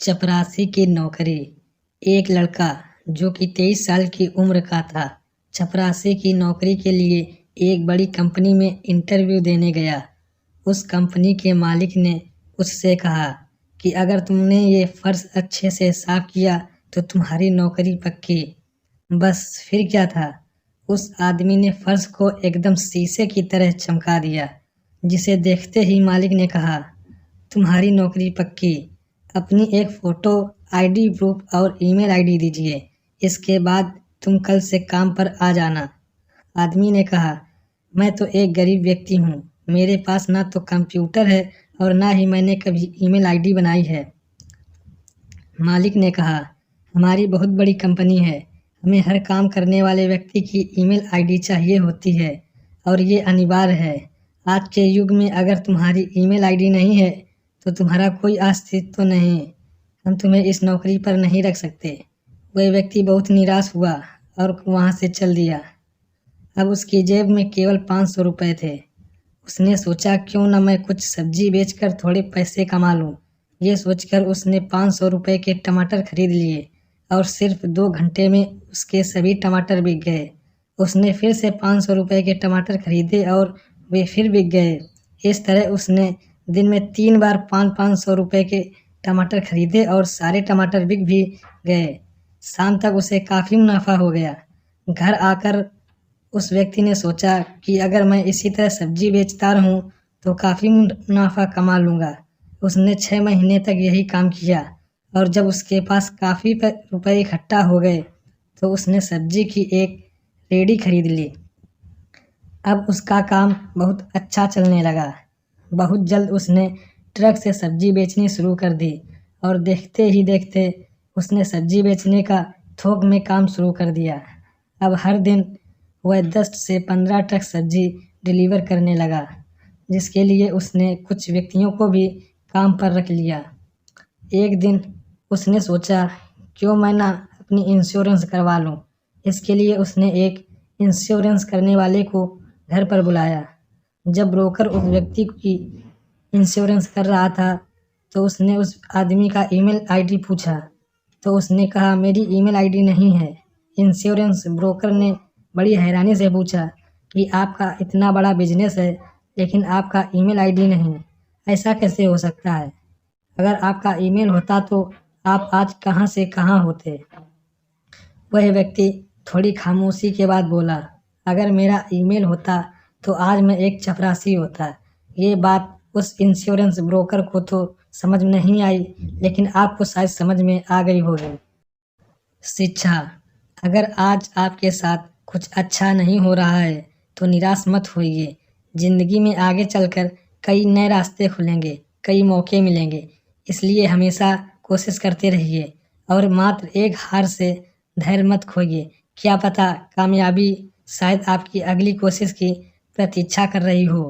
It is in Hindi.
चपरासी की नौकरी। एक लड़का जो कि 23 साल की उम्र का था, चपरासी की नौकरी के लिए एक बड़ी कंपनी में इंटरव्यू देने गया। उस कंपनी के मालिक ने उससे कहा कि अगर तुमने ये फर्श अच्छे से साफ किया तो तुम्हारी नौकरी पक्की। बस फिर क्या था, उस आदमी ने फर्श को एकदम शीशे की तरह चमका दिया, जिसे देखते ही मालिक ने कहा, तुम्हारी नौकरी पक्की। अपनी एक फ़ोटो, आईडी प्रूफ और ईमेल आईडी दीजिए। इसके बाद तुम कल से काम पर आ जाना। आदमी ने कहा, मैं तो एक गरीब व्यक्ति हूँ, मेरे पास ना तो कंप्यूटर है और ना ही मैंने कभी ईमेल आईडी बनाई है। मालिक ने कहा, हमारी बहुत बड़ी कंपनी है, हमें हर काम करने वाले व्यक्ति की ईमेल आईडी चाहिए होती है और ये अनिवार्य है। आज के युग में अगर तुम्हारी ईमेल आईडी नहीं है तो तुम्हारा कोई अस्तित्व नहीं। हम तुम्हें इस नौकरी पर नहीं रख सकते। वह व्यक्ति बहुत निराश हुआ और वहाँ से चल दिया। अब उसकी जेब में केवल 500 रुपये थे। उसने सोचा, क्यों न मैं कुछ सब्जी बेचकर थोड़े पैसे कमा लूँ। ये सोचकर उसने 500 रुपये के टमाटर खरीद लिए और सिर्फ 2 घंटे में उसके सभी टमाटर बिक गए। उसने फिर से 500 रुपये के टमाटर खरीदे और वे फिर बिक गए। इस तरह उसने दिन में 3 बार 500-500 रुपये के टमाटर खरीदे और सारे टमाटर बिक भी गए। शाम तक उसे काफ़ी मुनाफा हो गया। घर आकर उस व्यक्ति ने सोचा कि अगर मैं इसी तरह सब्जी बेचता रहूं तो काफ़ी मुनाफा कमा लूँगा। उसने 6 महीने तक यही काम किया और जब उसके पास काफ़ी रुपए इकट्ठा हो गए तो उसने सब्जी की एक रेडी खरीद ली। अब उसका काम बहुत अच्छा चलने लगा। बहुत जल्द उसने ट्रक से सब्जी बेचनी शुरू कर दी और देखते ही देखते उसने सब्जी बेचने का थोक में काम शुरू कर दिया। अब हर दिन वह 10 से 15 ट्रक सब्जी डिलीवर करने लगा, जिसके लिए उसने कुछ व्यक्तियों को भी काम पर रख लिया। एक दिन उसने सोचा, क्यों मैं ना अपनी इंश्योरेंस करवा लूँ। इसके लिए उसने एक इंश्योरेंस करने वाले को घर पर बुलाया। जब ब्रोकर उस व्यक्ति की इंश्योरेंस कर रहा था तो उसने उस आदमी का ईमेल आईडी पूछा, तो उसने कहा, मेरी ईमेल आईडी नहीं है। इंश्योरेंस ब्रोकर ने बड़ी हैरानी से पूछा कि आपका इतना बड़ा बिजनेस है लेकिन आपका ईमेल आईडी नहीं, ऐसा कैसे हो सकता है? अगर आपका ईमेल होता तो आप आज कहाँ से कहाँ होते। वह व्यक्ति थोड़ी खामोशी के बाद बोला, अगर मेरा ईमेल होता तो आज मैं एक चपरासी होता। ये बात उस इंश्योरेंस ब्रोकर को तो समझ नहीं आई, लेकिन आपको शायद समझ में आ गई होगी। शिक्षा। अगर आज आपके साथ कुछ अच्छा नहीं हो रहा है तो निराश मत होइए। ज़िंदगी में आगे चलकर कई नए रास्ते खुलेंगे, कई मौके मिलेंगे। इसलिए हमेशा कोशिश करते रहिए और मात्र एक हार से धैर्य मत खोइए। क्या पता कामयाबी शायद आपकी अगली कोशिश की प्रतीक्षा कर रही हो।